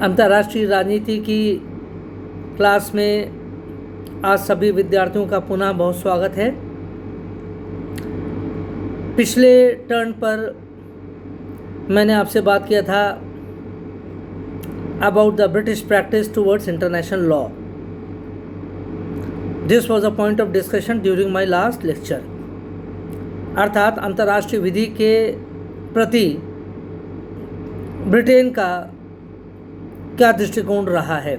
अंतर्राष्ट्रीय राजनीति की क्लास में आज सभी विद्यार्थियों का पुनः बहुत स्वागत है। पिछले टर्न पर मैंने आपसे बात किया था about the British practice towards international law. This was a point of discussion during my last lecture. अर्थात अंतर्राष्ट्रीय विधि के प्रति ब्रिटेन का क्या दृष्टिकोण रहा है,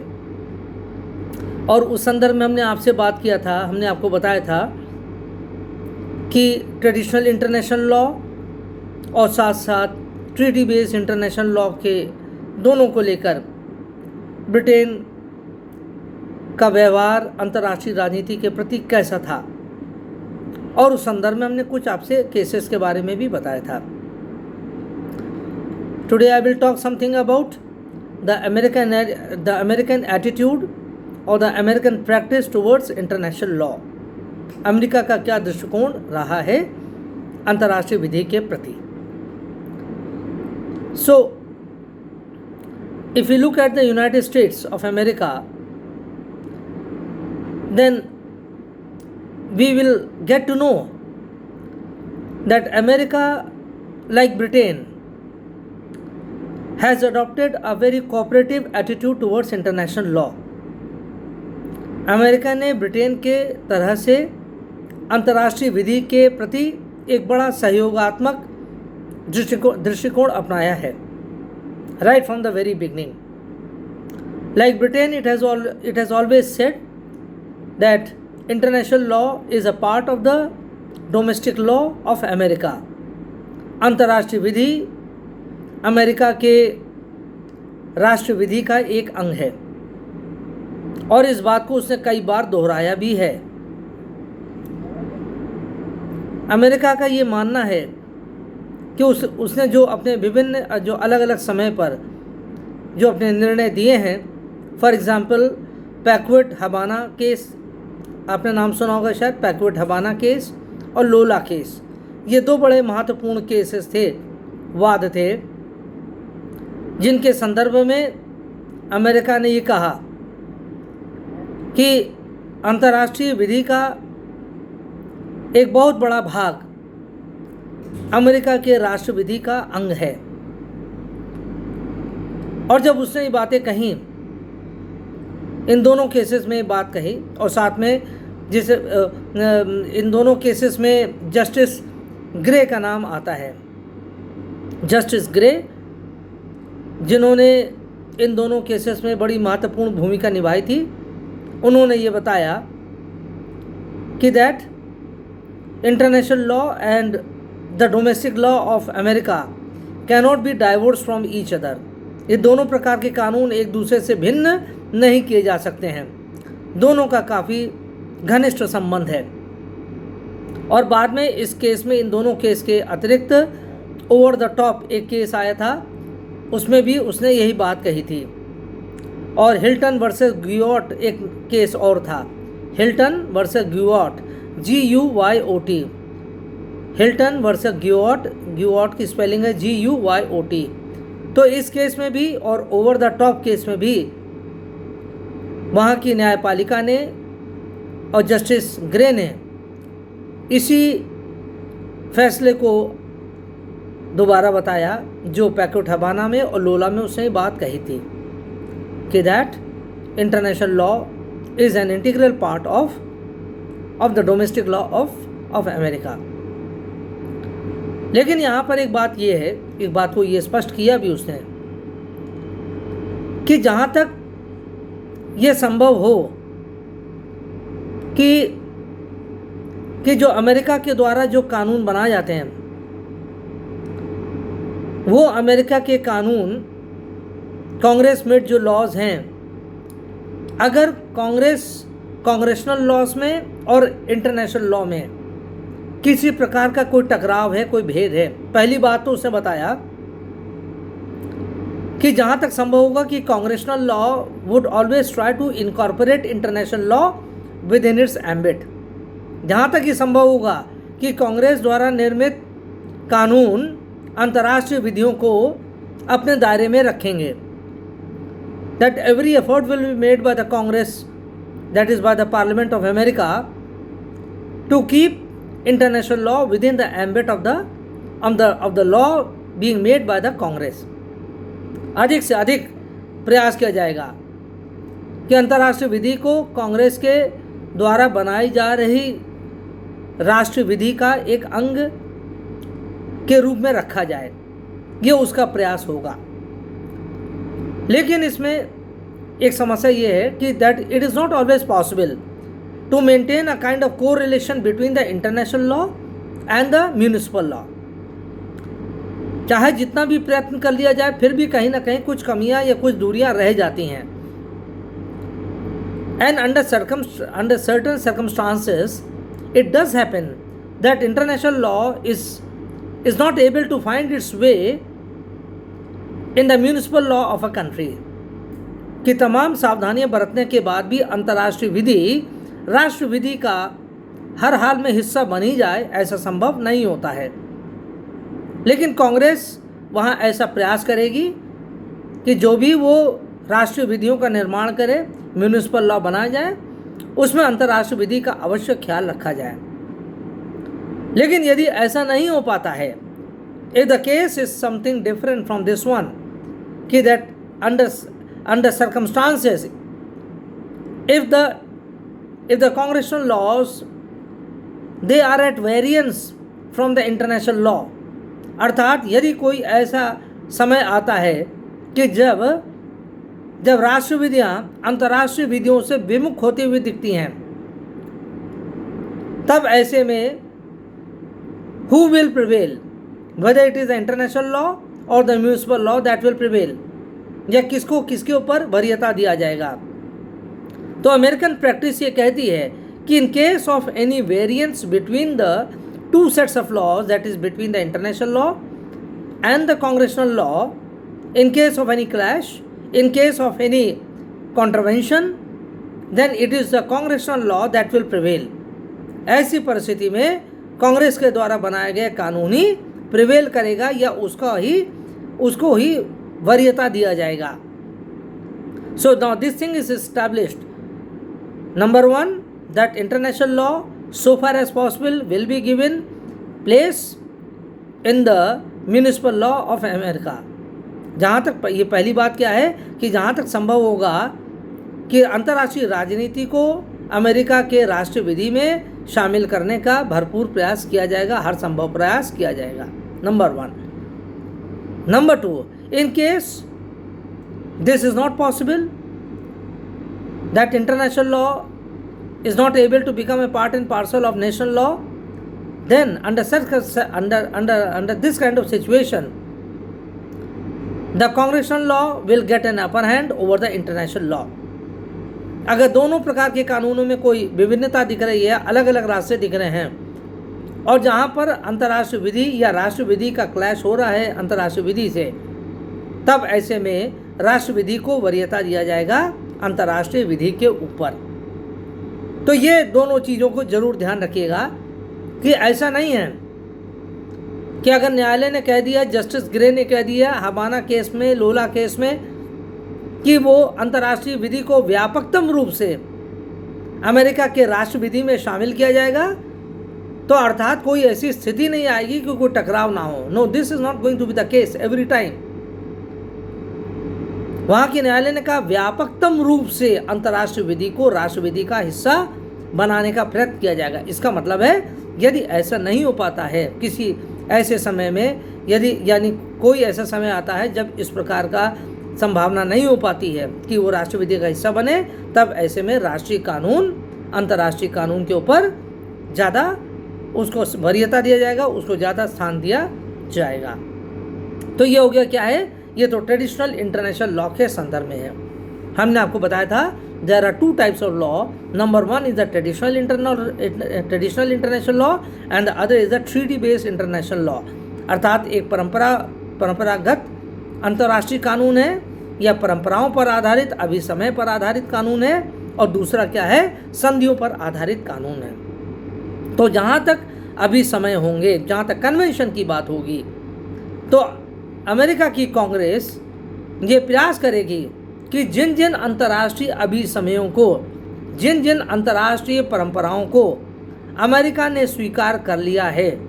और उस संदर्भ में हमने आपसे बात किया था। हमने आपको बताया था कि ट्रेडिशनल इंटरनेशनल लॉ और साथ साथ ट्रीटी बेस्ड इंटरनेशनल लॉ के दोनों को लेकर ब्रिटेन का व्यवहार अंतर्राष्ट्रीय राजनीति के प्रति कैसा था, और उस संदर्भ में हमने कुछ आपसे केसेस के बारे में भी बताया था। Today I will talk something about the American attitude or the American practice towards international law। America का क्या दृष्टिकोण रहा है अंतर्राष्ट्रीय विधि के प्रति। So if we look at the United States of America, then we will get to know that America, like Britain, has adopted a very cooperative attitude towards international law। America ने Britain के तरह से अंतर्राष्ट्रीय विधि के प्रति एक बड़ा सहयोगात्मक दृष्टिकोण अपनाया है, right from the very beginning. Like Britain, it has always said that international law is a part of the domestic law of America। अंतर्राष्ट्रीय विधि अमेरिका के राष्ट्र विधि का एक अंग है, और इस बात को उसने कई बार दोहराया भी है। अमेरिका का ये मानना है कि उसने जो अपने विभिन्न जो अलग अलग समय पर जो अपने निर्णय दिए हैं, फॉर एग्ज़ाम्पल पैकवर्ड हवाना केस, आपने नाम सुना होगा शायद, पैकवर्ड हवाना केस और लोला केस, ये दो बड़े महत्वपूर्ण केसेस थे, वाद थे, जिनके संदर्भ में अमेरिका ने ये कहा कि अंतर्राष्ट्रीय विधि का एक बहुत बड़ा भाग अमेरिका के राष्ट्र विधि का अंग है। और जब उसने ये बातें कही, इन दोनों केसेस में बात कही, और साथ में जिसे इन दोनों केसेस में जस्टिस ग्रे का नाम आता है, जस्टिस ग्रे, जिन्होंने इन दोनों केसेस में बड़ी महत्वपूर्ण भूमिका निभाई थी, उन्होंने ये बताया कि that international law and the domestic law of America can not be divorce from each other. ये दोनों प्रकार के कानून एक दूसरे से भिन्न नहीं किए जा सकते हैं, दोनों का काफ़ी घनिष्ठ संबंध है। और बाद में इस केस में, इन दोनों केस के अतिरिक्त ओवर द टॉप एक केस आया था, उसमें भी उसने यही बात कही थी। और हिल्टन वर्सेस ग्यूआर्ट एक केस और था, Hilton versus Guyot, GUYOT, Hilton versus Guyot, Guyot की स्पेलिंग है GUYOT। तो इस केस में भी और ओवर द टॉप केस में भी वहाँ की न्यायपालिका ने और जस्टिस ग्रे ने इसी फैसले को दोबारा बताया जो पैकवर्ड हवाना में और लोला में उसने बात कही थी कि that international law is an integral part of the domestic law of America. लेकिन यहाँ पर एक बात ये है, एक बात को ये स्पष्ट किया भी उसने कि जहाँ तक ये संभव हो कि जो अमेरिका के द्वारा जो कानून बनाए जाते हैं, वो अमेरिका के कानून, कांग्रेस मेड जो लॉज हैं, अगर कांग्रेशनल लॉज में और इंटरनेशनल लॉ में किसी प्रकार का कोई टकराव है, कोई भेद है, पहली बात तो उसने बताया कि जहाँ तक संभव होगा कि congressional law would always try to incorporate international law within its ambit. जहाँ तक ये संभव होगा कि कांग्रेस द्वारा निर्मित कानून अंतर्राष्ट्रीय विधियों को अपने दायरे में रखेंगे। that every effort will be made by the Congress, that is by the Parliament of America, to keep international law within the ambit of the law being made by the Congress. अधिक से अधिक प्रयास किया जाएगा कि अंतर्राष्ट्रीय विधि को कांग्रेस के द्वारा बनाई जा रही राष्ट्रीय विधि का एक अंग के रूप में रखा जाए, ये उसका प्रयास होगा। लेकिन इसमें एक समस्या ये है कि that it is not always possible to maintain a kind of correlation between the international law and the municipal law. चाहे जितना भी प्रयत्न कर लिया जाए, फिर भी कहीं ना कहीं कुछ कमियां या कुछ दूरियां रह जाती हैं। And under certain circumstances it does happen that international law is not able to find its way in the municipal law of a country, कि तमाम सावधानियां बरतने के बाद भी अंतर्राष्ट्रीय विधि राष्ट्र विधि का हर हाल में हिस्सा बनी जाए, ऐसा संभव नहीं होता है। लेकिन कांग्रेस वहाँ ऐसा प्रयास करेगी कि जो भी वो राष्ट्रीय विधियों का निर्माण करे, म्यूनिसिपल लॉ बनाया जाए, उसमें अंतर्राष्ट्रीय विधि का अवश्य ख्याल रखा जाए। लेकिन यदि ऐसा नहीं हो पाता है, if the case is something different from this one, कि that under circumstances if the congressional laws they are at variance from the international law, अर्थात यदि कोई ऐसा समय आता है कि जब राष्ट्रीय विधियाँ अंतर्राष्ट्रीय विधियों से विमुख होती हुई दिखती हैं, तब ऐसे में who will prevail, whether it is the international law और the municipal law that will prevail, या किसको किसके ऊपर वरीयता दिया जाएगा। तो अमेरिकन प्रैक्टिस ये कहती है कि in case of any variance between the two sets of laws, that is between the international law and the congressional law, in case of any clash, in case of any contravention, then it is the congressional law that will prevail. ऐसी परिस्थिति में कांग्रेस के द्वारा बनाया गया कानून ही prevail करेगा या उसको ही वरीयता दिया जाएगा। So now this thing is established. Number one, that international law so far as possible will be given place in the municipal law of America. जहाँ तक ये पहली बात क्या है कि जहाँ तक संभव होगा कि अंतर्राष्ट्रीय राजनीति को अमेरिका के राष्ट्रीय विधि में शामिल करने का भरपूर प्रयास किया जाएगा, हर संभव प्रयास किया जाएगा। Number one. Number two, in case this is not possible, that international law is not able to become a part and parcel of national law, then under this kind of situation the congressional law will get an upper hand over the international law. अगर दोनों प्रकार के कानूनों में कोई विभिन्नता दिख रही है, अलग अलग रास्ते दिख रहे हैं, और जहाँ पर अंतर्राष्ट्रीय विधि या राष्ट्रीय विधि का क्लैश हो रहा है अंतर्राष्ट्रीय विधि से, तब ऐसे में राष्ट्र विधि को वरीयता दिया जाएगा अंतर्राष्ट्रीय विधि के ऊपर। तो ये दोनों चीज़ों को जरूर ध्यान रखिएगा कि ऐसा नहीं है कि अगर न्यायालय ने कह दिया, जस्टिस ग्रे ने कह दिया हवाना केस में, लोला केस में, कि वो अंतर्राष्ट्रीय विधि को व्यापकतम रूप से अमेरिका के राष्ट्र विधि में शामिल किया जाएगा, तो अर्थात कोई ऐसी स्थिति नहीं आएगी कि कोई टकराव ना हो। No, this is not going to be the case every time. वहाँ के न्यायालय ने कहा व्यापकतम रूप से अंतर्राष्ट्रीय विधि को राष्ट्र विधि का हिस्सा बनाने का प्रयत्न किया जाएगा। इसका मतलब है यदि ऐसा नहीं हो पाता है किसी ऐसे समय में, यदि यानी कोई ऐसा समय आता है जब इस प्रकार का संभावना नहीं हो पाती है कि वो राष्ट्रीय विधि का हिस्सा बने, तब ऐसे में राष्ट्रीय कानून अंतर्राष्ट्रीय कानून के ऊपर ज़्यादा उसको वरीयता दिया जाएगा, उसको ज़्यादा स्थान दिया जाएगा। तो ये हो गया क्या है, ये तो ट्रेडिशनल इंटरनेशनल लॉ के संदर्भ में है। हमने आपको बताया था there are two types of law. Number one is the traditional international law and the other is the treaty based international law, अर्थात एक परंपरागत अंतर्राष्ट्रीय कानून है या परंपराओं पर आधारित अभिसमय पर आधारित कानून है, और दूसरा क्या है, संधियों पर आधारित कानून है। तो जहाँ तक अभिसमय होंगे, जहाँ तक कन्वेंशन की बात होगी, तो अमेरिका की कांग्रेस ये प्रयास करेगी कि जिन जिन अंतर्राष्ट्रीय अभिसमयों को, जिन जिन अंतर्राष्ट्रीय परंपराओं को अमेरिका ने स्वीकार कर लिया है,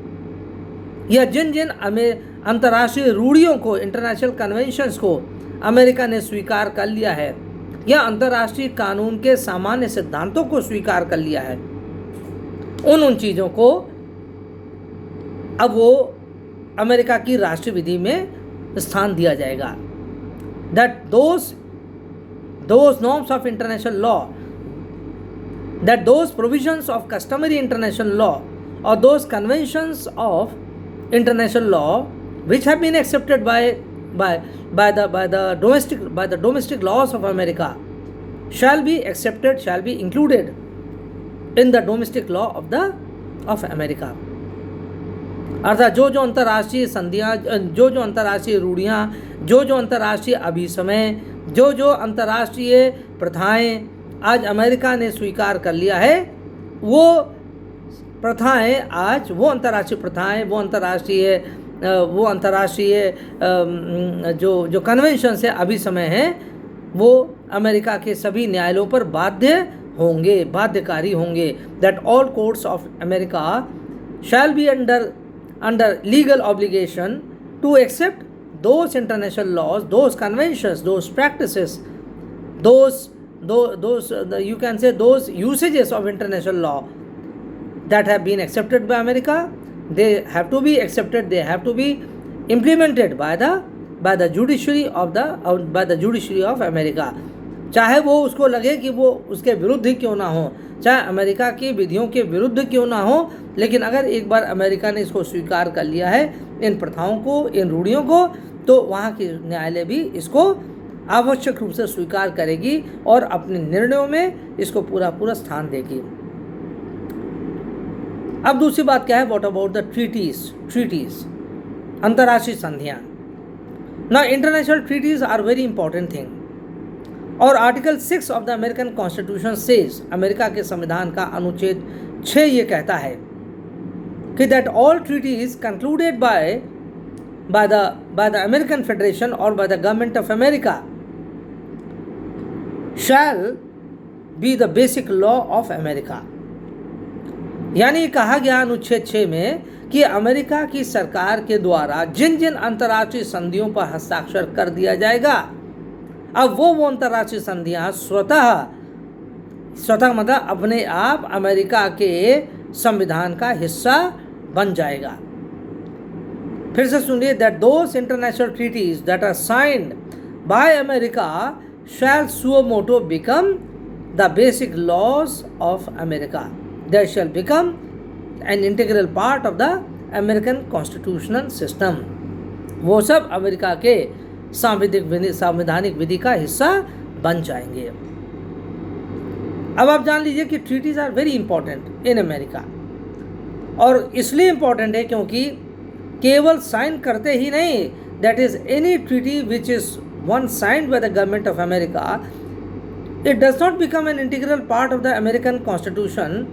या जिन जिन अंतर्राष्ट्रीय रूढ़ियों को, इंटरनेशनल कन्वेंशंस को अमेरिका ने स्वीकार कर लिया है, या अंतर्राष्ट्रीय कानून के सामान्य सिद्धांतों को स्वीकार कर लिया है, उन चीज़ों को अब वो अमेरिका की राष्ट्रीय विधि में स्थान दिया जाएगा। That those norms of international law, that those provisions of customary international law or those conventions of international law which have been accepted by the domestic laws of America shall be accepted, shall be included in the domestic law of America. अर्थात जो जो अंतर्राष्ट्रीय संधियाँ, जो जो अंतर्राष्ट्रीय रूढ़ियाँ, जो जो अंतर्राष्ट्रीय अभिसमय, जो जो अंतर्राष्ट्रीय प्रथाएं आज अमेरिका ने स्वीकार कर लिया है, वो प्रथाएं आज, वो अंतर्राष्ट्रीय प्रथाएं, वो अंतर्राष्ट्रीय जो कन्वेंशन है, अभिसमय हैं, वो अमेरिका के सभी न्यायालयों पर बाध्यकारी होंगे। That all courts of America shall B under legal obligation to accept those international laws, those conventions, those practices, those you can say those usages of international law that have been accepted by America. They have to be accepted, they have to be implemented by the judiciary of America. चाहे वो उसको लगे कि वो उसके विरुद्ध ही क्यों ना हो, चाहे अमेरिका की विधियों के विरुद्ध क्यों ना हो, लेकिन अगर एक बार अमेरिका ने इसको स्वीकार कर लिया है, इन प्रथाओं को, इन रूढ़ियों को, तो वहाँ के न्यायालय भी इसको आवश्यक रूप से स्वीकार करेगी और अपने निर्णयों में इसको पूरा स्थान देगी। अब दूसरी बात क्या है? व्हाट अबाउट द ट्रीटीज, अंतर्राष्ट्रीय संधियाँ। Now international treaties are very important thing. और article 6 of the American constitution says, America के संविधान का अनुच्छेद 6 ये कहता है कि that all treaties concluded by the American federation और by the government of America shall be the basic law of America. यानी कहा गया अनुच्छेद 6 में कि अमेरिका की सरकार के द्वारा जिन जिन अंतर्राष्ट्रीय संधियों पर हस्ताक्षर कर दिया जाएगा, अब वो अंतर्राष्ट्रीय संधियाँ स्वतः मतलब अपने आप अमेरिका के संविधान का हिस्सा बन जाएगा। फिर से सुनिए, that those international treaties that are signed by America shall suo motu become the basic laws of America, they shall become an integral part of the American constitutional system. वो सब अमेरिका के संवैधानिक विधि का हिस्सा बन जाएंगे। अब आप जान लीजिए कि treaties are very important in America, और इसलिए इंपॉर्टेंट है क्योंकि केवल साइन करते ही नहीं, that is any treaty which is one signed by the government of America, it does not become an integral part of the American constitution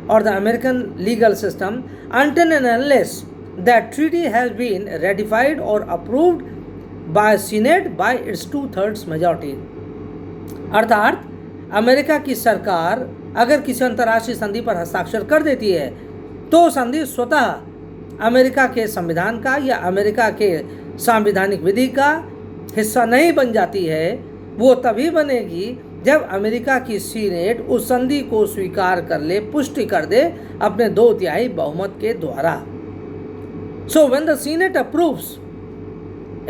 और the American legal system until and unless that treaty has been ratified or approved by Senate by its 2/3 majority। अर्थात America की सरकार अगर किसी अंतर्राष्ट्रीय संधि पर हस्ताक्षर कर देती है तो संधि स्वतः अमेरिका के संविधान का या अमेरिका के संवैधानिक विधि का हिस्सा नहीं बन जाती है। वो तभी बनेगी जब अमेरिका की सीनेट उस संधि को स्वीकार कर ले, पुष्टि कर दे अपने 2/3 बहुमत के द्वारा। So when the senate approves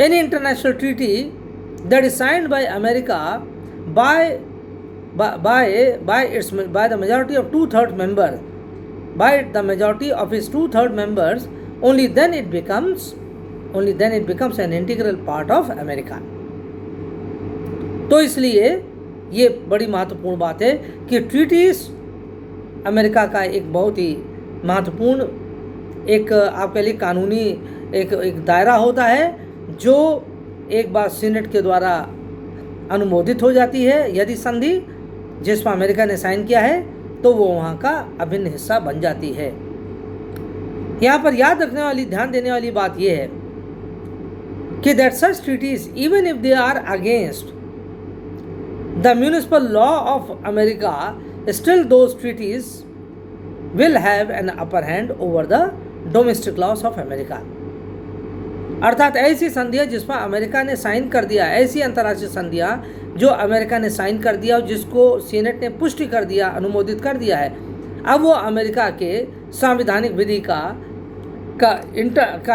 any international treaty that is signed by America by the majority of 2/3 members, by the majority of its 2/3 members, only then it becomes an integral part of America। तो इसलिए ये बड़ी महत्वपूर्ण बात है कि treaties America का एक बहुत ही महत्वपूर्ण एक आपके लिए कानूनी एक दायरा होता है जो एक बार सीनेट के द्वारा अनुमोदित हो जाती है। यदि संधि जिस पर अमेरिका ने साइन किया है तो वो वहाँ का अभिन्न हिस्सा बन जाती है। यहाँ पर याद रखने वाली, ध्यान देने वाली बात यह है कि that such treaties even if they are against the municipal law of America, still those treaties will have an upper hand over the domestic laws of America. अर्थात ऐसी संधियाँ जिस पर अमेरिका ने साइन कर दिया, ऐसी अंतर्राष्ट्रीय संधियाँ जो अमेरिका ने साइन कर दिया और जिसको सीनेट ने पुष्टि कर दिया, अनुमोदित कर दिया है, अब वो अमेरिका के संवैधानिक विधि का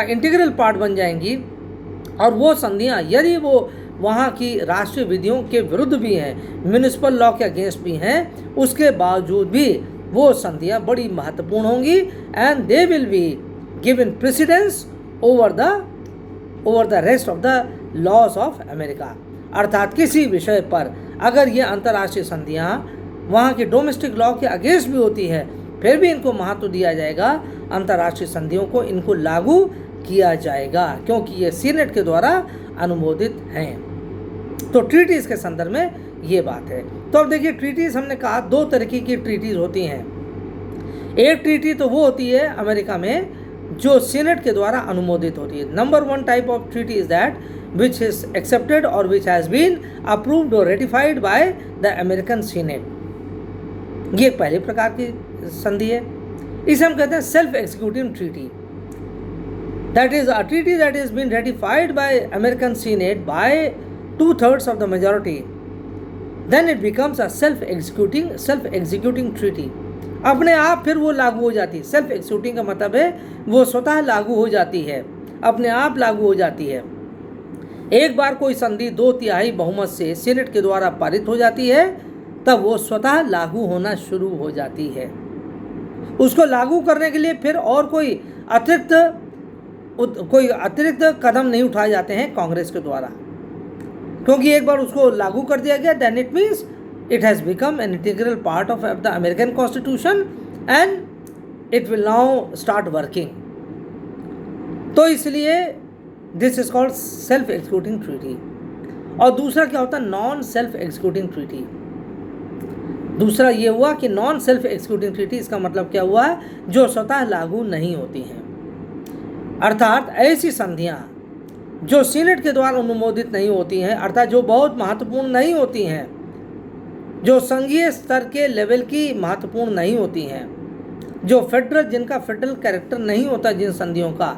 इंटीग्रल पार्ट बन जाएंगी। और वो संधियाँ यदि वो वहाँ की राष्ट्रीय विधियों के विरुद्ध भी हैं, म्यूनिसिपल लॉ के अगेंस्ट भी हैं, उसके बावजूद भी वो संधियाँ बड़ी महत्वपूर्ण होंगी and they will be given precedence over the rest of the laws of America. अर्थात किसी विषय पर अगर ये अंतर्राष्ट्रीय संधियाँ वहाँ की डोमेस्टिक लॉ के अगेंस्ट भी होती है, फिर भी इनको महत्व दिया जाएगा, अंतर्राष्ट्रीय संधियों को इनको लागू किया जाएगा क्योंकि ये सीनेट के द्वारा अनुमोदित हैं। तो ट्रीटीज़ के संदर्भ में ये बात है। तो अब देखिए, ट्रीटीज़ हमने कहा दो तरीके की ट्रीटीज़ होती हैं। एक ट्रीटी तो वो होती है अमेरिका में जो सीनेट के द्वारा अनुमोदित होती है। Number 1 type of treaty is that which is accepted और विच हैज़ बीन अप्रूव्ड और ratified by the American senate. ये पहले प्रकार की संधि है। इसे हम कहते हैं self executive treaty. That is a treaty that is been ratified by American senate by 2/3 of the majority, then it becomes a self-executing treaty. अपने आप फिर वो लागू हो जाती है। सेल्फ एग्जीक्यूटिंग का मतलब है वो स्वतः लागू हो जाती है, अपने आप लागू हो जाती है। एक बार कोई संधि 2/3 बहुमत से सीनेट के द्वारा पारित हो जाती है तब वो स्वतः लागू होना शुरू हो जाती है। उसको लागू करने के लिए फिर और कोई अतिरिक्त कदम नहीं उठाए जाते हैं कांग्रेस के द्वारा, क्योंकि एक बार उसको लागू कर दिया गया, then it means it has become an integral part of the American constitution and it will now start working. तो इसलिए this is called self executing treaty. और दूसरा क्या होता है? Non self executing treaty. दूसरा ये हुआ कि नॉन सेल्फ एग्जीक्यूटिंग ट्रीटी, इसका मतलब क्या हुआ? जो स्वतः लागू नहीं होती हैं। अर्थात ऐसी संधियाँ जो सीनेट के द्वारा अनुमोदित नहीं होती हैं, अर्थात जो बहुत महत्वपूर्ण नहीं होती हैं, जो संघीय स्तर के लेवल की महत्वपूर्ण नहीं होती हैं, जो जिनका फेडरल कैरेक्टर नहीं होता जिन संधियों का।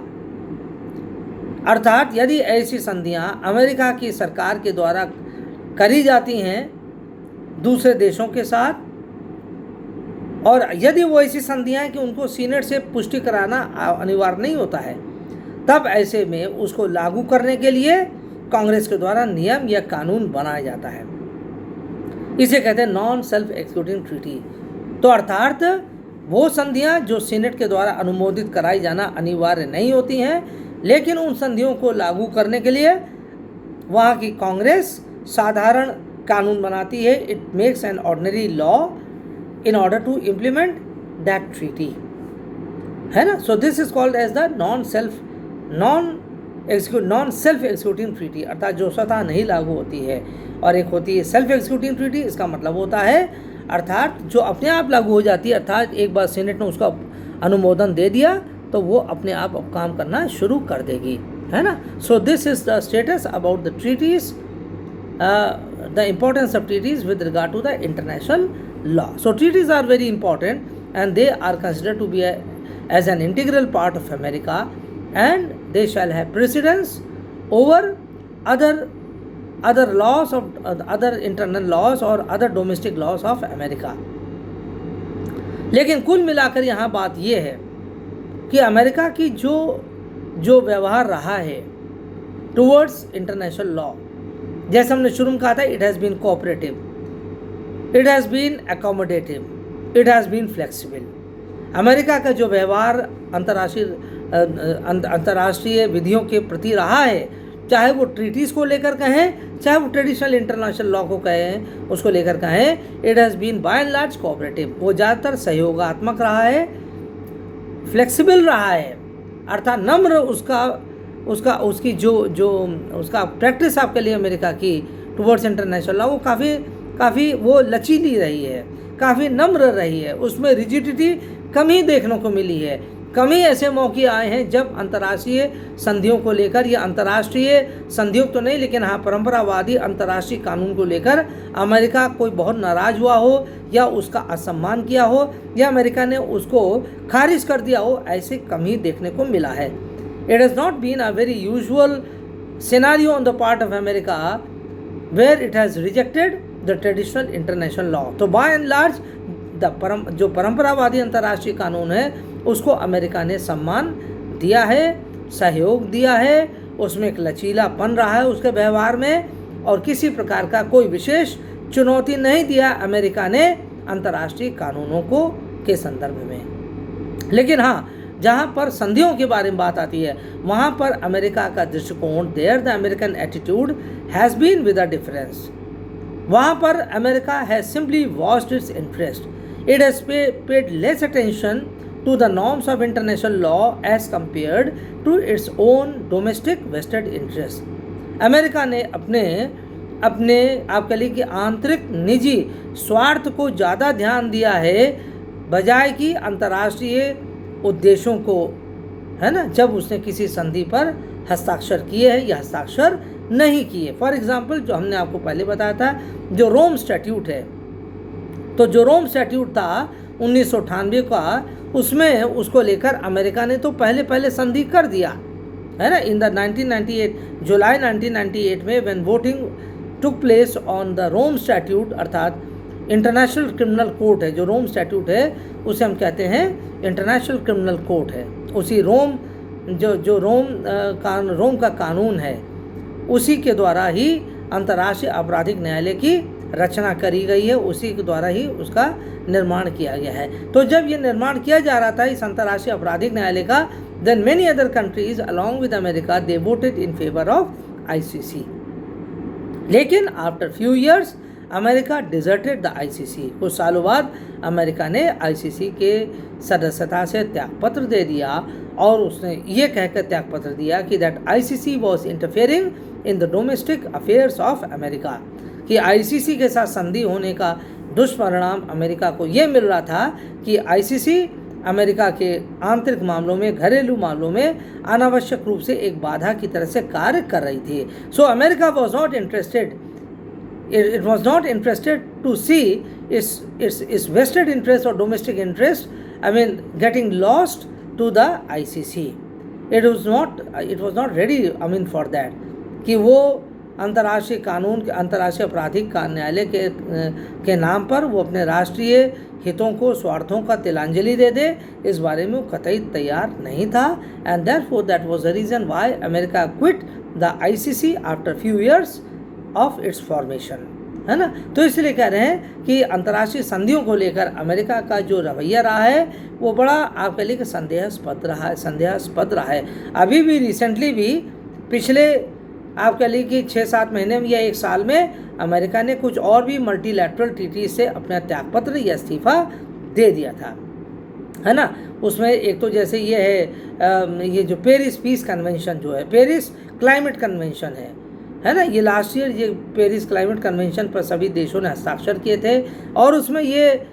अर्थात यदि ऐसी संधियां अमेरिका की सरकार के द्वारा करी जाती हैं दूसरे देशों के साथ, और यदि वो ऐसी संधियां हैं कि उनको सीनेट से पुष्टि कराना अनिवार्य नहीं होता है, तब ऐसे में उसको लागू करने के लिए कांग्रेस के द्वारा नियम या कानून बनाया जाता है। इसे कहते हैं नॉन सेल्फ एग्जीक्यूटिव ट्रीटी। तो अर्थात वो संधियां जो सीनेट के द्वारा अनुमोदित कराई जाना अनिवार्य नहीं होती हैं, लेकिन उन संधियों को लागू करने के लिए वहाँ की कांग्रेस साधारण कानून बनाती है। It makes an ordinary law in order to implement that treaty, है ना। So this is called as the non self executive treaty, अर्थात जो स्वतः नहीं लागू होती है। और एक होती है सेल्फ एग्जीक्यूटिव ट्रीटी, इसका मतलब होता है अर्थात जो अपने आप लागू हो जाती है, अर्थात एक बार सीनेट ने उसका अनुमोदन दे दिया तो वो अपने आप अब काम करना शुरू कर देगी, है ना। So this is the status about the treaties, the importance of treaties with regard to the international law. So treaties are very important and they are considered to be as an integral part of America and they shall have precedence over other laws of other internal laws or other domestic laws of America। लेकिन कुल मिलाकर यहाँ बात ये है कि America की जो व्यवहार रहा है टुवर्ड्स इंटरनेशनल लॉ, जैसे हमने शुरू में कहा था, it has been cooperative, it has been accommodative, it has been flexible. America का जो व्यवहार अंतर्राष्ट्रीय विधियों के प्रति रहा है, चाहे वो ट्रीटीज़ को लेकर कहें, चाहे वो ट्रेडिशनल इंटरनेशनल लॉ को कहें, उसको लेकर कहें, it has been by and large cooperative. वो ज़्यादातर सहयोगात्मक रहा है, फ्लेक्सिबल रहा है, अर्थात नम्र उसकी उसका प्रैक्टिस आपके लिए अमेरिका की टुवर्ड्स इंटरनेशनल लॉ वो काफ़ी वो लचीली रही है, काफ़ी नम्र रही है, उसमें रिजिडिटी कम ही देखने को मिली है। कम ही ऐसे मौके आए हैं जब अंतर्राष्ट्रीय संधियों को लेकर, या अंतर्राष्ट्रीय संधियों तो नहीं लेकिन हाँ परंपरावादी अंतर्राष्ट्रीय कानून को लेकर अमेरिका कोई बहुत नाराज हुआ हो, या उसका असम्मान किया हो, या अमेरिका ने उसको खारिज कर दिया हो, ऐसे कम ही देखने को मिला है। It has not been a very usual scenario on the part of America where it has rejected the traditional international law. तो बाय एंड लार्ज जो परंपरावादी अंतर्राष्ट्रीय कानून है उसको अमेरिका ने सम्मान दिया है, सहयोग दिया है, उसमें एक लचीलापन रहा है उसके व्यवहार में, और किसी प्रकार का कोई विशेष चुनौती नहीं दिया अमेरिका ने अंतर्राष्ट्रीय कानूनों को के संदर्भ में। लेकिन हाँ, जहाँ पर संधियों के बारे में बात आती है वहाँ पर अमेरिका का दृष्टिकोण, there the American attitude has been with a difference. वहाँ पर America has simply watched its interest, it has paid less attention to the norms of international law as compared to its own domestic vested interests। America ने अपने आप कह लीजिए कि आंतरिक निजी स्वार्थ को ज़्यादा ध्यान दिया है बजाय कि अंतर्राष्ट्रीय उद्देश्यों को, है ना, जब उसने किसी संधि पर हस्ताक्षर किए हैं या हस्ताक्षर नहीं किए। फॉर एग्जाम्पल, जो हमने आपको पहले बताया था, जो रोम स्टैट्यूट है, तो जो रोम स्टैट्यूट था 1998 का, उसमें उसको लेकर अमेरिका ने तो पहले संधि कर दिया, है ना। इन द 1998 जुलाई 1998 में when voting took place on the Rome statute, अर्थात इंटरनेशनल क्रिमिनल कोर्ट है, जो रोम स्टैट्यूट है उसे हम कहते हैं इंटरनेशनल क्रिमिनल कोर्ट है। उसी रोम जो रोम का कानून है उसी के द्वारा ही अंतर्राष्ट्रीय आपराधिक न्यायालय की रचना करी गई है, उसी के द्वारा ही उसका निर्माण किया गया है। तो जब ये निर्माण किया जा रहा था इस अंतर्राष्ट्रीय आपराधिक न्यायालय का, then many other countries along with America they voted in favour of ICC. लेकिन after few years America deserted the ICC. कुछ सालों बाद अमेरिका ने आईसीसी के सदस्यता से त्यागपत्र दे दिया, और उसने ये कहकर त्यागपत्र दिया कि that ICC was interfering in the domestic affairs of America, कि आईसीसी के साथ संधि होने का दुष्परिणाम अमेरिका को ये मिल रहा था कि आईसीसी अमेरिका के आंतरिक मामलों में, घरेलू मामलों में अनावश्यक रूप से एक बाधा की तरह से कार्य कर रही थी। So America was not interested, it was not interested to see its vested interest or domestic interest, I mean, getting lost to the ICC. It was not ready, I mean, for that, कि वो अंतर्राष्ट्रीय कानून, अंतर्राष्ट्रीय आपराधिक न्यायालय के नाम पर वो अपने राष्ट्रीय हितों को, स्वार्थों का तिलांजलि दे दे, इस बारे में वो कतई तैयार नहीं था। And therefore that was the reason why America quit the ICC after few years of its formation, है ना। तो इसलिए कह रहे हैं कि अंतर्राष्ट्रीय संधियों को लेकर अमेरिका का जो रवैया रहा है वो बड़ा आप कह लीजिए संदेहास्पद रहा है। अभी भी रिसेंटली भी पिछले आप कह लीजिए कि 6-7 महीने में या 1 साल में अमेरिका ने कुछ और भी मल्टीलैटरल ट्रीटी से अपना त्यागपत्र या इस्तीफा दे दिया था, है ना। उसमें एक तो जैसे ये है ये जो पेरिस पीस कन्वेंशन जो है, पेरिस क्लाइमेट कन्वेंशन है ना, ये लास्ट ईयर ये पेरिस क्लाइमेट कन्वेंशन पर सभी देशों ने हस्ताक्षर किए थे, और उसमें ये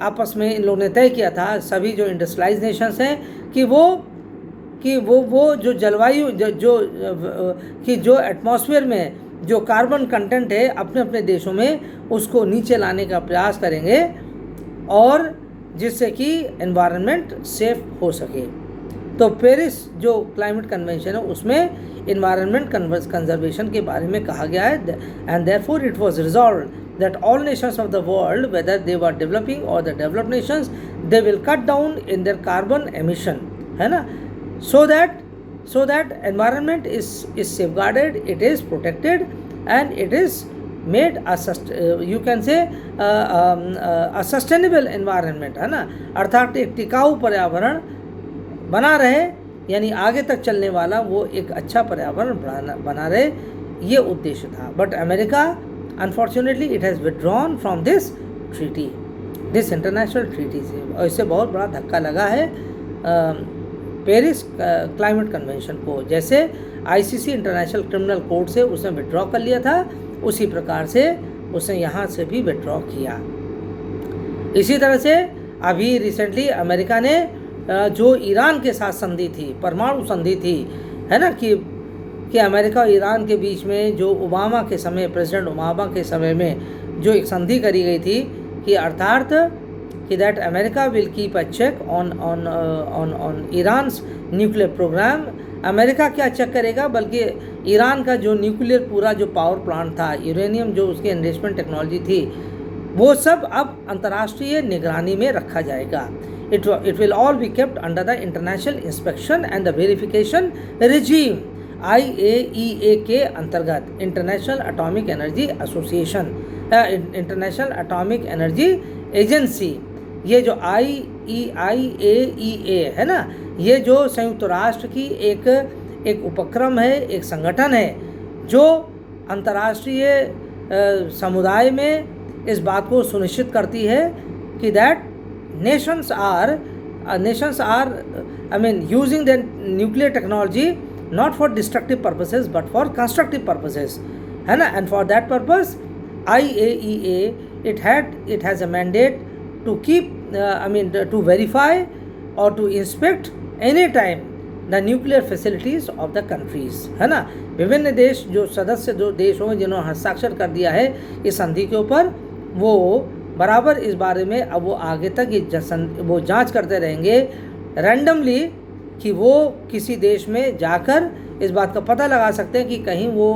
आपस में इन लोगों ने तय किया था, सभी जो इंडस्ट्रियलाइज नेशंस हैं, कि वो जो जलवायु जो एटमॉस्फेयर में जो कार्बन कंटेंट है अपने अपने देशों में उसको नीचे लाने का प्रयास करेंगे, और जिससे कि एनवायरनमेंट सेफ हो सके। तो पेरिस जो क्लाइमेट कन्वेंशन है उसमें इन्वायरमेंट कंजर्वेशन के बारे में कहा गया है, and therefore it was resolved that all nations of the world whether they were developing और the developed nations they will cut down in their carbon emission, है ना, so that environment is safeguarded, it is protected, and it is made you can say a sustainable environment, है ना, अर्थात एक टिकाऊ पर्यावरण बना रहे, यानी आगे तक चलने वाला वो एक अच्छा पर्यावरण बना रहे, ये उद्देश्य था। But America unfortunately it has withdrawn from this treaty, this international treaty से, और इससे बहुत बड़ा धक्का लगा है पेरिस क्लाइमेट कन्वेंशन को। जैसे आईसीसी इंटरनेशनल क्रिमिनल कोर्ट से उसने विथड्रॉ कर लिया था, उसी प्रकार से उसने यहाँ से भी विथड्रॉ किया। इसी तरह से अभी रिसेंटली अमेरिका ने जो ईरान के साथ संधि थी, परमाणु संधि थी, है ना, कि अमेरिका और ईरान के बीच में जो ओबामा के समय, प्रेसिडेंट ओबामा के समय में जो एक संधि करी गई थी कि अर्थात कि that America will keep a check on Iran's nuclear program. America क्या चेक करेगा, बल्कि ईरान का जो न्यूक्लियर पूरा जो पावर प्लांट था, यूरेनियम जो उसकी एनरिचमेंट टेक्नोलॉजी थी, वो सब अब अंतर्राष्ट्रीय निगरानी में रखा जाएगा। It will all be kept under the international inspection and the verification regime IAEA के अंतर्गत, international atomic energy association, international atomic energy agency. ये जो IAEA है ना, ये जो संयुक्त राष्ट्र की एक उपक्रम है, एक संगठन है जो अंतर्राष्ट्रीय समुदाय में इस बात को सुनिश्चित करती है कि that nations are using the nuclear technology not for destructive purposes but for constructive purposes, है ना। And for that purpose IAEA it has a mandate to keep to verify or to inspect any time the nuclear facilities of the countries, है ना। विभिन्न देश जो सदस्य जो देश होंगे जिन्होंने हस्ताक्षर कर दिया है इस संधि के ऊपर, वो बराबर इस बारे में अब वो आगे तक वो जांच करते रहेंगे रैंडमली कि वो किसी देश में जाकर इस बात का पता लगा सकते हैं कि कहीं वो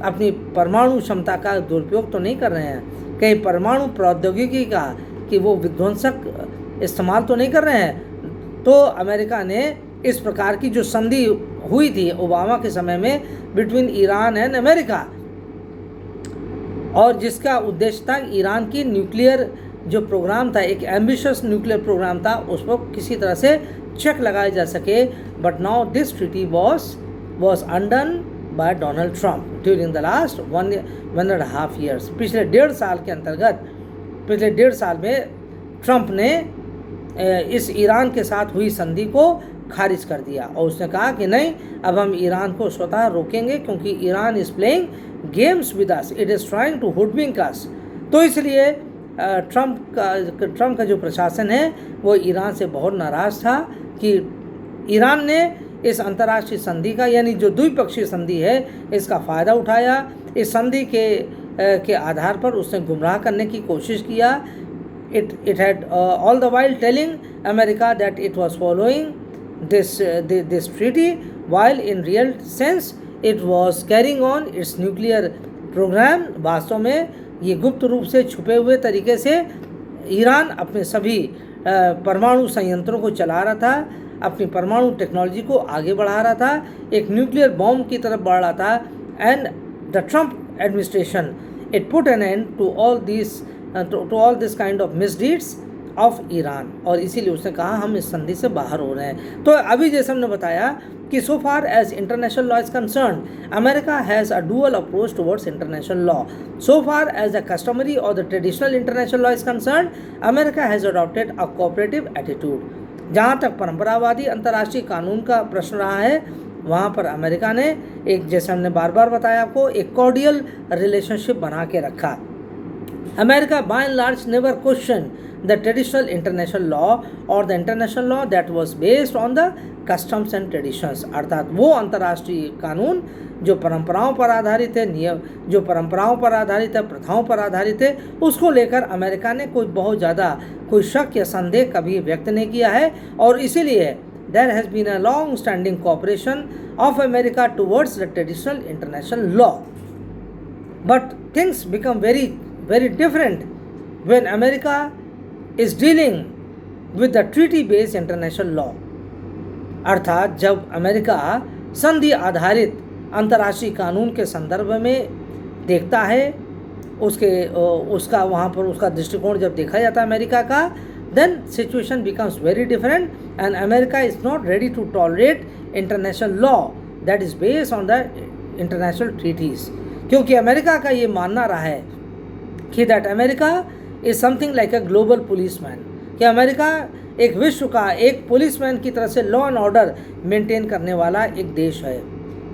अपनी परमाणु क्षमता का दुरुपयोग तो नहीं कर रहे हैं, कहीं परमाणु प्रौद्योगिकी का कि वो विध्वंसक इस्तेमाल तो नहीं कर रहे हैं। तो अमेरिका ने इस प्रकार की जो संधि हुई थी ओबामा के समय में बिटवीन ईरान एंड अमेरिका, और जिसका उद्देश्य था ईरान की न्यूक्लियर जो प्रोग्राम था, एक एम्बिशियस न्यूक्लियर प्रोग्राम था, उस पर किसी तरह से चेक लगाया जा सके। But now this treaty was undone by Donald Trump during the last 1.5 years। पिछले 1.5 साल के अंतर्गत, पिछले 1.5 साल में ट्रंप ने इस ईरान के साथ हुई संधि को खारिज कर दिया और उसने कहा कि नहीं, अब हम ईरान को स्वतः रोकेंगे क्योंकि Iran is playing games with us, it is trying to hoodwink us. तो इसलिए ट्रंप का जो प्रशासन है वो ईरान से बहुत नाराज़ था कि ईरान ने इस अंतर्राष्ट्रीय संधि का, यानी जो द्विपक्षीय संधि है, इसका फ़ायदा उठाया। इस संधि के आधार पर उसने गुमराह करने की कोशिश किया। it had all the while telling America that it was following this treaty, while in real sense it was carrying on its nuclear program। वास्तव में ये गुप्त रूप से छुपे हुए तरीके से ईरान अपने सभी परमाणु संयंत्रों को चला रहा था, अपनी परमाणु टेक्नोलॉजी को आगे बढ़ा रहा था, एक न्यूक्लियर बॉम्ब की तरफ बढ़ रहा था। And the Trump administration it put an end to all this kind of misdeeds of Iran, और इसीलिए उसने कहा हम इस संधि से बाहर हो रहे हैं। तो अभी जैसे हमने बताया कि so far as international law is concerned, America has a dual approach towards international law. So far as the customary और the traditional international law is concerned, America has adopted a cooperative attitude. जहाँ तक परंपरावादी अंतर्राष्ट्रीय कानून का प्रश्न रहा है, वहाँ पर अमेरिका ने एक, जैसे हमने बार बार बताया आपको, एक कॉर्डियल रिलेशनशिप बना के रखा। America bye and large never question the traditional international law or the international law that was based on the customs and traditions। अर्थात वो अंतर्राष्ट्रीय कानून जो परंपराओं पर आधारित है, नियम जो परंपराओं पर आधारित है, प्रथाओं पर आधारित है, उसको लेकर अमेरिका ने कोई बहुत ज़्यादा कोई शक या संदेह कभी व्यक्त नहीं किया है। और इसीलिए there has been a long standing cooperation of America towards the traditional international law। But things become very very different when America is dealing with the treaty based international law। अर्थात जब अमेरिका संधि आधारित अंतर्राष्ट्रीय कानून के संदर्भ में देखता है, उसका वहाँ पर उसका दृष्टिकोण जब देखा जाता है अमेरिका का, then situation becomes very different and America is not ready to tolerate international law that is based on the international treaties। क्योंकि अमेरिका का ये मानना रहा है कि that America is something like a global policeman, कि America एक विश्व का एक पुलिसमैन की तरह से लॉ एंड ऑर्डर मेंटेन करने वाला एक देश है।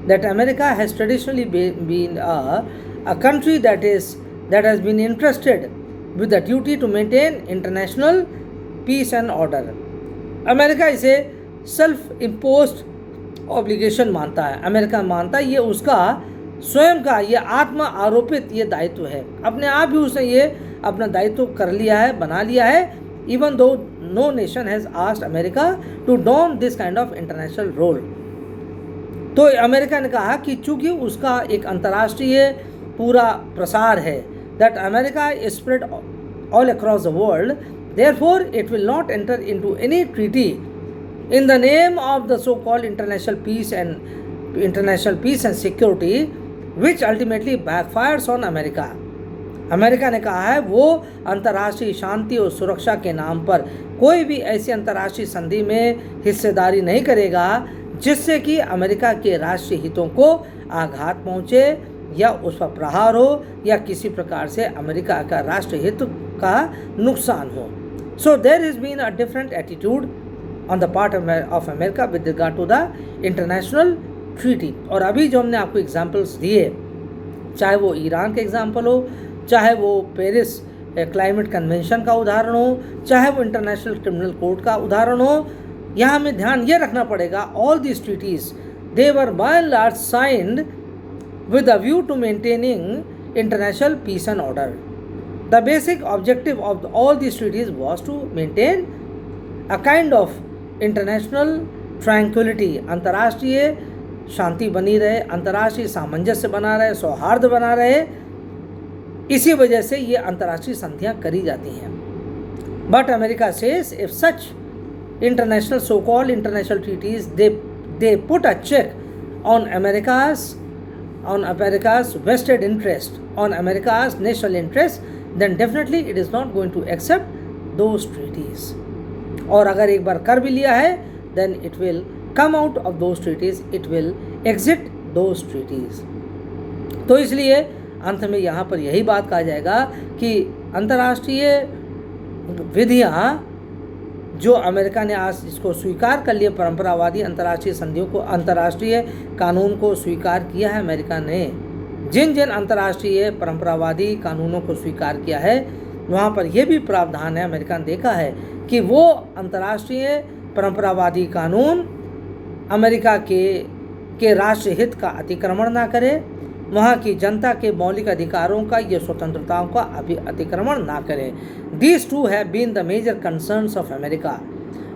That America has traditionally been a country that has been entrusted with the duty to maintain international peace and order। America इसे सेल्फ इम्पोज्ड ऑब्लिगेशन मानता है। अमेरिका मानता है ये उसका स्वयं का ये आत्म आरोपित ये दायित्व है, अपने आप ही उसने ये अपना दायित्व कर लिया है, बना लिया है। Even though no nation has asked America to don this kind of international role. तो अमेरिका ने कहा कि चूंकि उसका एक अंतर्राष्ट्रीय पूरा प्रसार है, that America is spread all across the world, therefore it will not enter into any treaty in the name of the so called international peace and security which ultimately backfires on America. America ने कहा है वो अंतर्राष्ट्रीय शांति और सुरक्षा के नाम पर कोई भी ऐसी अंतर्राष्ट्रीय संधि में हिस्सेदारी नहीं करेगा जिससे कि अमेरिका के राष्ट्रीय हितों को आघात पहुंचे या उस पर प्रहार हो या किसी प्रकार से अमेरिका का राष्ट्रीय हित का नुकसान हो। So there is been a different attitude on the part of America with regard to the international treaty. और अभी जो हमने आपको एग्जांपल्स दिए, चाहे वो ईरान के एग्जांपल हो, चाहे वो पेरिस क्लाइमेट कन्वेंशन का उदाहरण हो, चाहे वो इंटरनेशनल क्रिमिनल कोर्ट का उदाहरण हो, यहाँ हमें ध्यान ये रखना पड़ेगा, all these treaties they were by and large signed with a view to maintaining international peace and order. The basic objective of all these treaties was to maintain a kind of international tranquility, अंतर्राष्ट्रीय शांति बनी रहे, अंतर्राष्ट्रीय सामंजस्य बना रहे, सौहार्द बना रहे। इसी वजह से ये अंतर्राष्ट्रीय संधियाँ करी जाती हैं। But America says if such international so-called international treaties they put a check on America's vested interest, on America's national interest, then definitely it is not going to accept those treaties. और अगर एक बार कर भी लिया है, then it will come out of those treaties, it will exit those treaties. तो इसलिए अंत में यहाँ पर यही बात कहा जाएगा कि अंतर्राष्ट्रीय विधियाँ जो अमेरिका ने आज इसको स्वीकार कर लिया, परंपरावादी अंतर्राष्ट्रीय संधियों को, अंतर्राष्ट्रीय कानून को स्वीकार किया है अमेरिका ने। जिन जिन अंतर्राष्ट्रीय परंपरावादी कानूनों को स्वीकार किया है वहाँ पर यह भी प्रावधान है, अमेरिका ने देखा है कि वो अंतर्राष्ट्रीय परंपरावादी कानून अमेरिका के राष्ट्रीय हित का अतिक्रमण ना करे, वहाँ की जनता के मौलिक अधिकारों का या स्वतंत्रताओं का अतिक्रमण ना करें। These two have been the major concerns of America.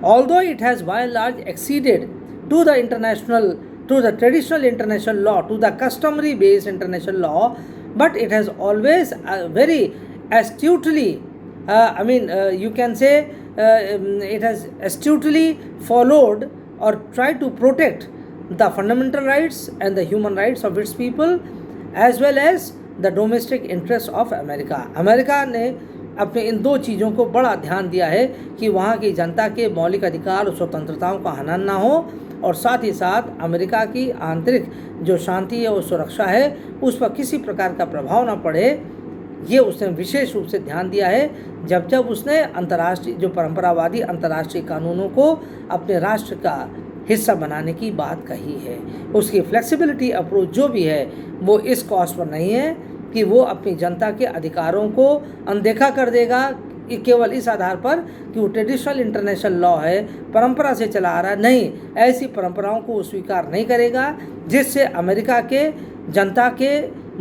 Although it has by and large acceded to the traditional international law, to the customary based international law, but it has always very astutely, you can say it has astutely followed or tried to protect the fundamental rights and the human rights of its people as well as the domestic interests of America. America ने अपने इन दो चीज़ों को बड़ा ध्यान दिया है कि वहाँ की जनता के मौलिक अधिकार और स्वतंत्रताओं का हनन ना हो और साथ ही साथ अमेरिका की आंतरिक जो शांति और सुरक्षा है उस पर किसी प्रकार का प्रभाव ना पड़े। ये उसने विशेष रूप से ध्यान दिया है जब उसने अंतर्राष्ट्रीय जो परंपरावादी अंतर्राष्ट्रीय कानूनों को अपने राष्ट्र का हिस्सा बनाने की बात कही है। उसकी फ्लेक्सिबिलिटी अप्रोच जो भी है वो इस कॉस्ट पर नहीं है कि वो अपनी जनता के अधिकारों को अनदेखा कर देगा केवल इस आधार पर कि वो ट्रेडिशनल इंटरनेशनल लॉ है, परंपरा से चला आ रहा है। नहीं, ऐसी परंपराओं को वो स्वीकार नहीं करेगा जिससे अमेरिका के जनता के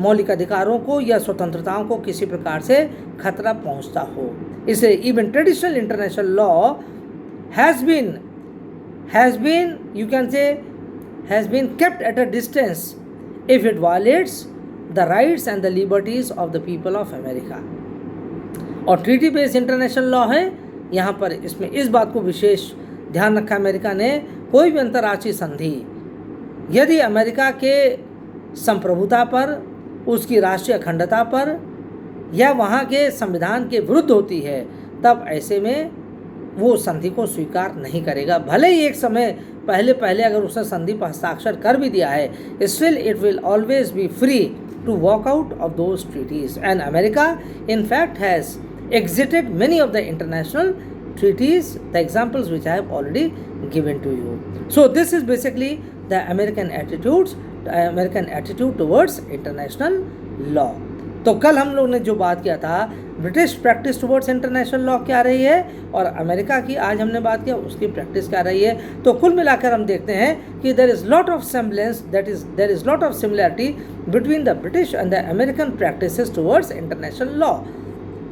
मौलिक अधिकारों को या स्वतंत्रताओं को किसी प्रकार से खतरा पहुंचता हो। इसलिए even traditional international law has been kept at a distance if it violates the rights and the liberties of the people of America. और ट्रीटी बेस्ड इंटरनेशनल लॉ है, यहाँ पर इसमें इस बात को विशेष ध्यान रखा अमेरिका ने, कोई भी अंतर्राष्ट्रीय संधि यदि अमेरिका के संप्रभुता पर, उसकी राष्ट्रीय अखंडता पर या वहाँ के संविधान के विरुद्ध होती है तब ऐसे में वो संधि को स्वीकार नहीं करेगा। भले ही एक समय पहले अगर उसने संधि पर हस्ताक्षर कर भी दिया है, still it will always be free to walk out of those treaties, and America in fact has exited many of the international treaties, the examples which I have already given to you. So this is basically the American attitude towards international law. तो कल हम लोग ने जो बात किया था British practice towards international law क्या रही है और अमेरिका की आज हमने बात किया उसकी प्रैक्टिस क्या रही है। तो कुल मिलाकर हम देखते हैं कि there is lot of semblance, there is lot of similarity between the British and the American practices towards international law.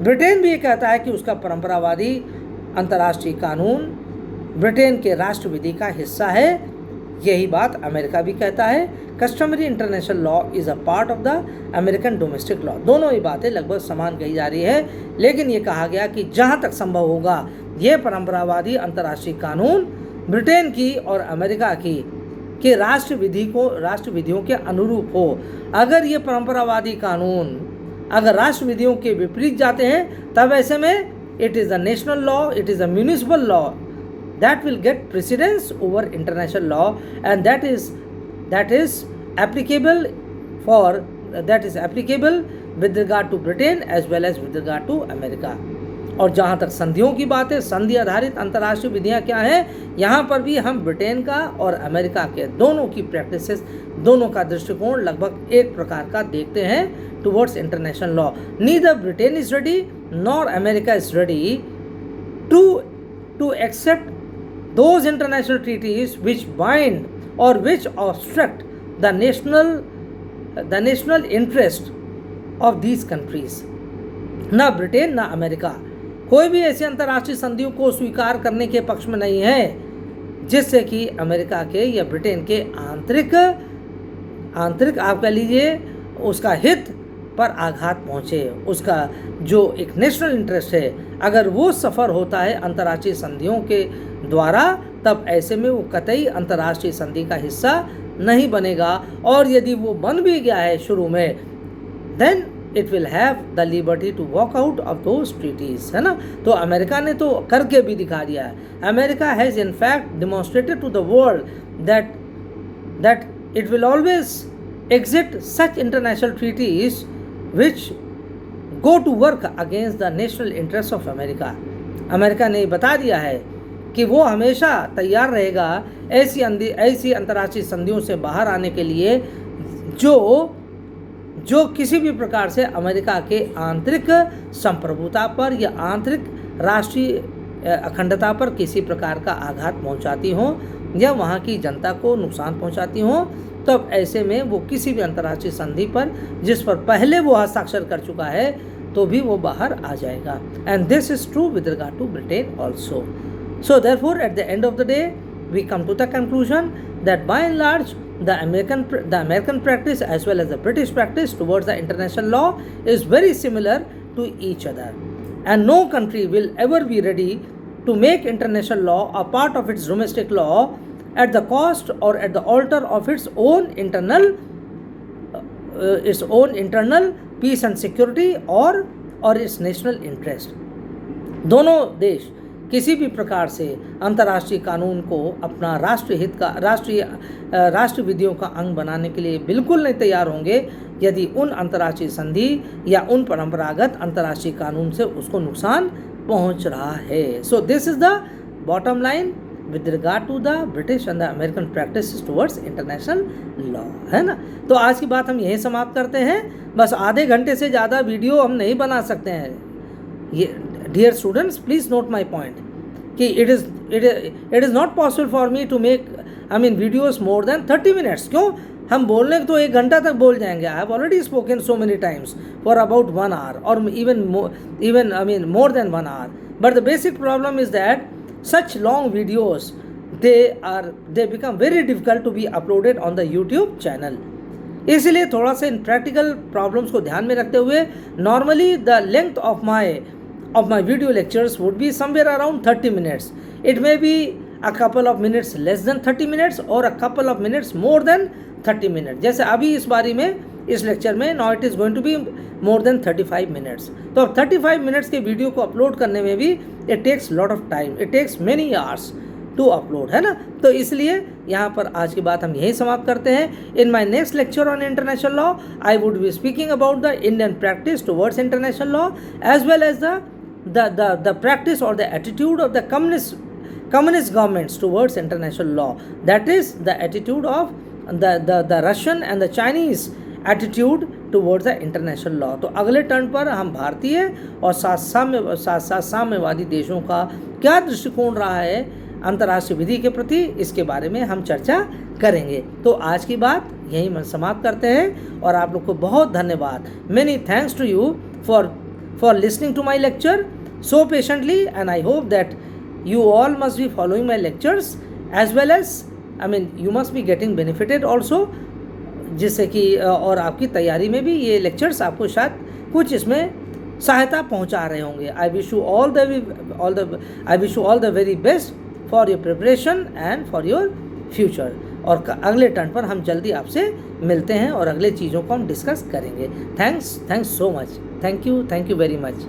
Britain भी ये कहता है कि उसका परंपरावादी अंतर्राष्ट्रीय कानून ब्रिटेन के राष्ट्रविधि का हिस्सा है, यही बात अमेरिका भी कहता है। Customary international law is a part of the American domestic law. दोनों ही बातें लगभग समान कही जा रही है, लेकिन ये कहा गया कि जहाँ तक संभव होगा ये परंपरावादी अंतर्राष्ट्रीय कानून ब्रिटेन की और अमेरिका की के राष्ट्रविधियों के अनुरूप हो। अगर ये परंपरावादी कानून अगर राष्ट्रविधियों के विपरीत जाते हैं तब ऐसे में it is a national law, it is a municipal law that will get precedence over international law, and that is applicable with regard to Britain as well as with regard to America। और जहाँ तक संधियों की बात है, संधि आधारित अंतर्राष्ट्रीय विधियाँ क्या हैं, यहाँ पर भी हम ब्रिटेन का और अमेरिका के दोनों की प्रैक्टिसेस, दोनों का दृष्टिकोण लगभग एक प्रकार का देखते हैं towards international law. Neither Britain is ready nor America is ready to accept those international treaties which bind or which obstruct the national interest of these countries। ना ब्रिटेन ना अमेरिका कोई भी ऐसी अंतर्राष्ट्रीय संधियों को स्वीकार करने के पक्ष में नहीं है जिससे कि अमेरिका के या ब्रिटेन के आंतरिक आप कह लीजिए उसका हित पर आघात पहुँचे, उसका जो एक नेशनल इंटरेस्ट है अगर वो सफ़र होता है अंतर्राष्ट्रीय संधियों के द्वारा, तब ऐसे में वो कतई अंतर्राष्ट्रीय संधि का हिस्सा नहीं बनेगा। और यदि वो बन भी गया है शुरू में, then it will have the liberty to walk out of those treaties, है ना। तो अमेरिका ने तो करके भी दिखा दिया है। America has in fact demonstrated to the world that it will always exit such international treaties which go to work against the national interests of America। America ने बता दिया है कि वो हमेशा तैयार रहेगा ऐसी अंतर्राष्ट्रीय संधियों से बाहर आने के लिए जो किसी भी प्रकार से अमेरिका के आंतरिक संप्रभुता पर या आंतरिक राष्ट्रीय अखंडता पर किसी प्रकार का आघात पहुंचाती हो या वहाँ की जनता को नुकसान पहुंचाती हो, तब ऐसे में वो किसी भी अंतर्राष्ट्रीय संधि पर जिस पर पहले वो हस्ताक्षर कर चुका है तो भी वो बाहर आ जाएगा। And this is true with regard to Britain also. So therefore at the end of the day we come to the conclusion that by and large the American practice as well as the British practice towards the international law is very similar to each other, and no country will ever be ready to make international law a part of its domestic law at the cost or at the altar of its own internal peace and security or its national interest। दोनों देश किसी भी प्रकार से अंतर्राष्ट्रीय कानून को अपना राष्ट्रीय विधियों का अंग बनाने के लिए बिल्कुल नहीं तैयार होंगे यदि उन अंतर्राष्ट्रीय संधि या उन परंपरागत अंतर्राष्ट्रीय कानून से उसको नुकसान पहुंच रहा है। So this is the bottom line with regard to the British and the American practice towards international law, है ना। तो आज की बात हम यहीं समाप्त करते हैं। बस आधे घंटे से ज़्यादा वीडियो हम नहीं बना सकते हैं। ये dear students please note my point कि it is not possible for me to make videos more than 30 minutes. क्यों? हम बोलने तो 1 घंटा तक बोल जाएंगे। I have already spoken so many times for about 1 hour और even more than 1 hour। But the basic problem is that such long videos they become very difficult to be uploaded on the YouTube channel। इसलिए थोड़ा सा इन practical problems को ध्यान में रखते हुए normally the length of my video lectures would be somewhere around 30 minutes। It may be a couple of minutes less than 30 minutes or a couple of minutes more than 30 minutes। जैसे अभी इस बारी में इस लेक्चर में now it is going to be more than 35 minutes। तो अब 35 minutes के वीडियो को अपलोड करने में भी it takes lot of time, it takes many hours to upload, है ना। तो इसलिए यहाँ पर आज की बात हम यही समाप्त करते हैं। In my next lecture on international law I would be speaking about the Indian practice towards international law as well as the practice or the attitude of the communist governments towards international law। That is the attitude of the Russian and the Chinese attitude towards the international law. तो अगले turn पर हम भारतीय और साथ साम्यवादी देशों का क्या दृष्टिकोण रहा है अंतर्राष्ट्रीय विधि के प्रति, इसके बारे में हम चर्चा करेंगे। तो आज की बात यहीं समाप्त करते हैं और आप लोग को बहुत धन्यवाद। Many thanks to you for listening to my lecture so patiently, and I hope that you all must be following my lectures as well as you must be getting benefited also, जिससे कि और आपकी तैयारी में भी ये lectures आपको शायद कुछ इसमें सहायता पहुंचा रहे होंगे। I wish you all the very best for your preparation and for your future. और अगले टर्न पर हम जल्दी आपसे मिलते हैं और अगले चीज़ों को हम डिस्कस करेंगे। Thanks so much. Thank you very much.